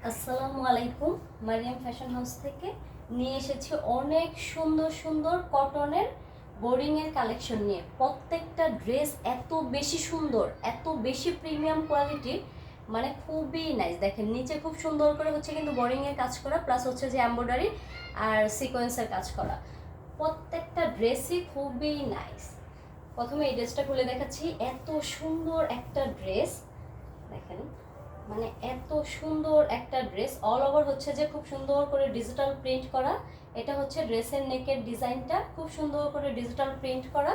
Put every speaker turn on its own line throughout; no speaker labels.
আসসালামু আলাইকুম। Mariam fashion house থেকে নিয়ে এসেছি অনেক সুন্দর সুন্দর কটনের বোরিংয়ের কালেকশন নিয়ে। প্রত্যেকটা ড্রেস এত বেশি সুন্দর, এত বেশি প্রিমিয়াম কোয়ালিটির, মানে খুবই নাইস। দেখেন নিচে খুব সুন্দর করে হচ্ছে কিন্তু বোরিংয়ের কাজ করা, প্লাস হচ্ছে যে এমব্রয়ডারি আর সিকোয়েন্সের কাজ করা। প্রত্যেকটা ড্রেসই খুবই নাইস। প্রথমে এই ড্রেসটা খুলে দেখাচ্ছি। এত সুন্দর একটা ড্রেস দেখেন, মানে এত সুন্দর একটা ড্রেস। অল ওভার হচ্ছে যে খুব সুন্দর করে ডিজিটাল প্রিন্ট করা। এটা হচ্ছে ড্রেসের নেকের ডিজাইনটা খুব সুন্দর করে ডিজিটাল প্রিন্ট করা।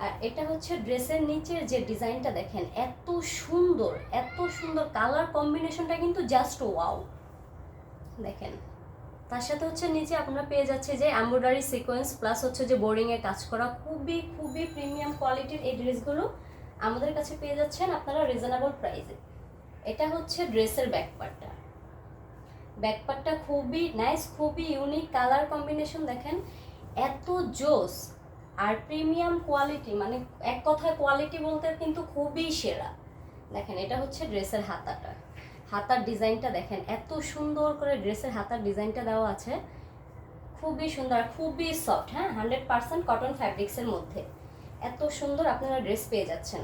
আর এটা হচ্ছে ড্রেসের নিচের যে ডিজাইনটা দেখেন, এত সুন্দর, এত সুন্দর কালার কম্বিনেশনটা কিন্তু জাস্ট ওয়াও। দেখেন তার সাথে হচ্ছে নিচে আপনারা পেয়ে যাচ্ছে যে এমব্রয়ডারি সিকোয়েন্স প্লাস হচ্ছে যে বোরিংয়ে কাজ করা। খুবই খুবই প্রিমিয়াম কোয়ালিটির এই ড্রেসগুলো আমাদের কাছে পেয়ে যাচ্ছেন আপনারা রিজনেবল প্রাইসে। এটা হচ্ছে ড্রেসের ব্যাকপার্টটা। ব্যাকপার্টটা খুবই নাইস, খুবই ইউনিক কালার কম্বিনেশন। দেখেন এত জোস আর প্রিমিয়াম কোয়ালিটি, মানে এক কথায় কোয়ালিটি বলতে কিন্তু খুবই সেরা। দেখেন এটা হচ্ছে ড্রেসের হাতাটা। হাতার ডিজাইনটা দেখেন, এত সুন্দর করে ড্রেসের হাতার ডিজাইনটা দেওয়া আছে। খুবই সুন্দর, খুবই সফট। হ্যাঁ, 100% কটন ফ্যাব্রিক্সের মধ্যে এত সুন্দর আপনারা ড্রেস পেয়ে যাচ্ছেন।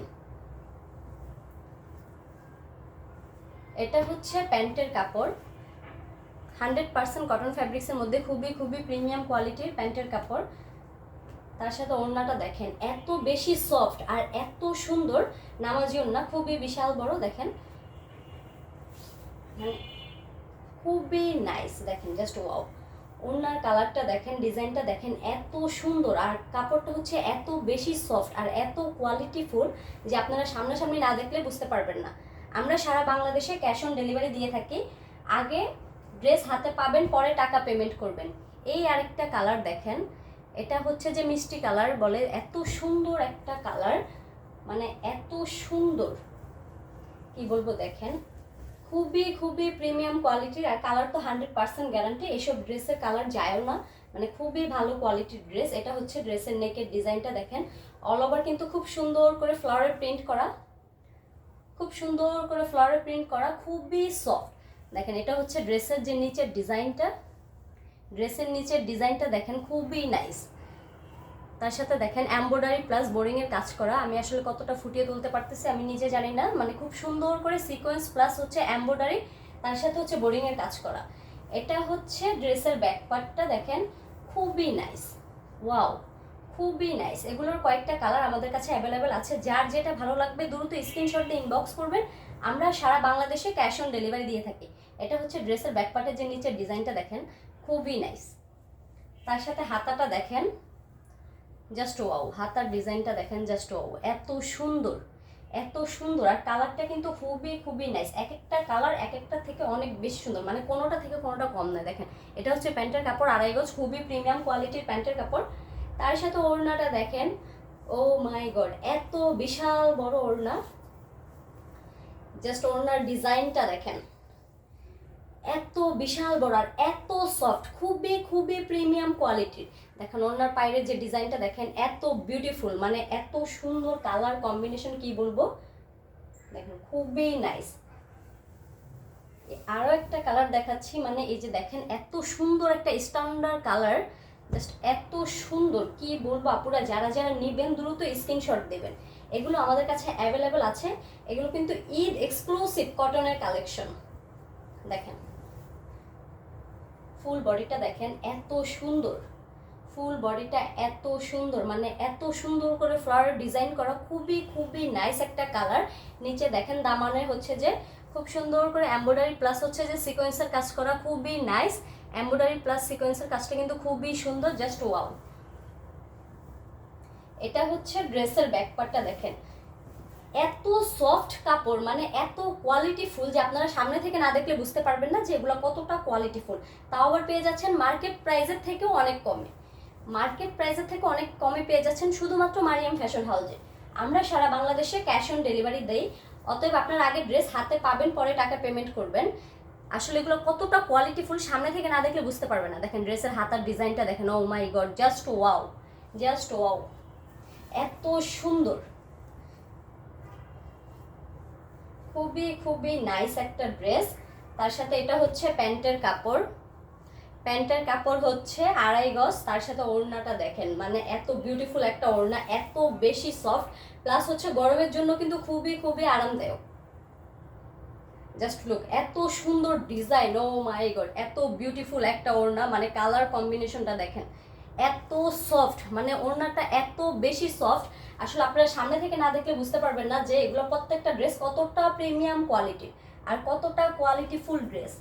এটা হচ্ছে প্যান্টের কাপড়, 100% কটন ফ্যাব্রিক্সের মধ্যে খুবই খুবই প্রিমিয়াম কোয়ালিটির প্যান্টের কাপড়। তার সাথে ওড়নাটা দেখেন এত বেশি সফট আর এত সুন্দর। নামাজি ওড়না, খুবই বিশাল বড়। দেখেন মানে খুবই নাইস। দেখেন জাস্ট ওয়াও। ওড়নার কালারটা দেখেন, ডিজাইনটা দেখেন, এত সুন্দর। আর কাপড়টা হচ্ছে এত বেশি সফট আর এত কোয়ালিটিফুল যে আপনারা সামনাসামনি না দেখলে বুঝতে পারবেন না। আমরা সারা বাংলাদেশে ক্যাশ অন ডেলিভারি দিয়ে থাকি। আগে ড্রেস হাতে পাবেন, পরে টাকা পেমেন্ট করবেন। এই আরেকটা কালার দেখেন, এটা হচ্ছে যে মিষ্টি কালার বলে। এত সুন্দর একটা কালার, মানে এত সুন্দর কি বলবো। দেখেন খুবই খুবই প্রিমিয়াম কোয়ালিটির। আর কালার তো 100% গ্যারান্টি। এসব ড্রেসের কালার যায়ও না, মানে খুবই ভালো কোয়ালিটির ড্রেস। এটা হচ্ছে ড্রেসের নেকের ডিজাইনটা দেখেন, অল ওভার কিন্তু খুব সুন্দর করে ফ্লাওয়ার প্রিন্ট করা, খুব সুন্দর করে ফ্লাওয়ার প্রিন্ট করা, খুবই সফট। দেখেন এটা হচ্ছে ড্রেসের যে নিচের ডিজাইনটা। ড্রেসের নিচের ডিজাইনটা দেখেন খুবই নাইস। তার সাথে দেখেন এমব্রয়ডারি প্লাস বোরিংয়ের কাজ করা। আমি আসলে কতটা ফুটিয়ে তুলতে পারতেছি আমি নিজে জানি না, মানে খুব সুন্দর করে সিকোয়েন্স প্লাস হচ্ছে এমব্রয়ডারি, তার সাথে হচ্ছে বোরিংয়ের কাজ করা। এটা হচ্ছে ড্রেসের ব্যাক পার্টটা। দেখেন খুবই নাইস, ওয়াও, খুবই নাইস। এগুলোর কয়েকটা কালার আমাদের কাছে অ্যাভেলেবেল আছে। যার যেটা ভালো লাগবে দ্রুত স্ক্রিনশট দিয়ে ইনবক্স করবেন। আমরা সারা বাংলাদেশে ক্যাশ অন ডেলিভারি দিয়ে থাকি। এটা হচ্ছে ড্রেসের ব্যাক পার্টের যে নিচের ডিজাইনটা দেখেন, খুবই নাইস। তার সাথে হাতাটা দেখেন, জাস্ট ওয়াও। হাতার ডিজাইনটা দেখেন, জাস্ট ওয়াও, এত সুন্দর, এত সুন্দর। আর কালারটা কিন্তু খুবই খুবই নাইস। এক একটা কালার এক একটা থেকে অনেক বেশি সুন্দর, মানে কোনোটা থেকে কোনোটা কম নয়। দেখেন এটা হচ্ছে প্যান্টের কাপড়, 2.5 গজ, খুবই প্রিমিয়াম কোয়ালিটির প্যান্টের কাপড়। তার সাথে ওড়নাটা দেখেন, ও মাই গড, এত বিশাল বড় ওড়না। জাস্ট ওড়নার ডিজাইনটা দেখেন, এত বিশাল বড় আর এত সফট, খুবই খুবই প্রিমিয়াম কোয়ালিটির। দেখেন ওনার পায়ের যে ডিজাইনটা দেখেন, এত বিউটিফুল, মানে এত সুন্দর কালার কম্বিনেশন কি বলবো। দেখেন খুবই নাইস। আরো একটা কালার দেখাচ্ছি, মানে এই যে দেখেন এত সুন্দর একটা স্ট্যান্ডার্ড কালার, জাস্ট এত সুন্দর কি বলবো। আপুরা যারা যারা নেবেন দ্রুত স্ক্রিনশট দেবেন। এগুলো আমাদের কাছে অ্যাভেলেবেল আছে। এগুলো কিন্তু ঈদ এক্সক্লুসিভ কটনের কালেকশন। দেখেন ফুল বডিটা দেখেন, এত সুন্দর। ফুল বডিটা এত সুন্দর, মানে এত সুন্দর করে ফ্লাওয়ার ডিজাইন করা, খুবই খুবই নাইস একটা কালার। নিচে দেখেন দামানে হচ্ছে যে খুব সুন্দর করে এমব্রয়ডারি প্লাস হচ্ছে যে সিকোয়েন্সের কাজ করা, খুবই নাইস। এমব্রয়ডারি প্লাস সিকোয়েন্সের কাজটা কিন্তু খুবই সুন্দর, জাস্ট ওয়াও। এটা হচ্ছে ড্রেসের ব্যাক পার্টটা দেখেন, এত সফট কাপড়, মানে এত কোয়ালিটিফুল যে আপনারা সামনে থেকে না দেখলে বুঝতে পারবেন না যে এগুলো কতটা কোয়ালিটিফুল। তাও আবার পেয়ে যাচ্ছেন মার্কেট প্রাইসের থেকেও অনেক কমে। মার্কেট প্রাইসের থেকে অনেক কমে পেয়ে যাচ্ছেন শুধুমাত্র মারিয়াম ফ্যাশন হাউসে। আমরা সারা বাংলাদেশে ক্যাশ অন ডেলিভারি দেই। অতএব আপনারা আগে ড্রেস হাতে পাবেন, পরে টাকা পেমেন্ট করবেন। আসলে এগুলো কতটা কোয়ালিটিফুল সামনে থেকে না দেখলে বুঝতে পারবেন না। দেখেন ড্রেসের হাতার ডিজাইনটা দেখেন, oh my god, just wow, just wow, এত সুন্দর। খুবই খুবই নাইস একটা ড্রেস। তার সাথে এটা হচ্ছে প্যান্টের কাপড়, প্যান্টের কাপড় হচ্ছে 2.5 গজ। তার সাথে ওড়নাটা দেখেন, মানে এত বিউটিফুল একটা ওড়না, এত বেশি সফট, প্লাস হচ্ছে গরমের জন্য কিন্তু খুবই খুবই আরামদায়ক। জাস্ট লুক, এত সুন্দর ডিজাইন, ও মাই গড, এত বিউটিফুল একটা ওড়না, মানে কালার কম্বিনেশনটা দেখেন, এত সফট, মানে ওড়নাটা এত বেশি সফট। আসলে আপনারা সামনে থেকে না দেখলে বুঝতে পারবেন না যে এগুলো প্রত্যেকটা ড্রেস কতটা প্রিমিয়াম কোয়ালিটির আর কতটা কোয়ালিটিফুল ড্রেস।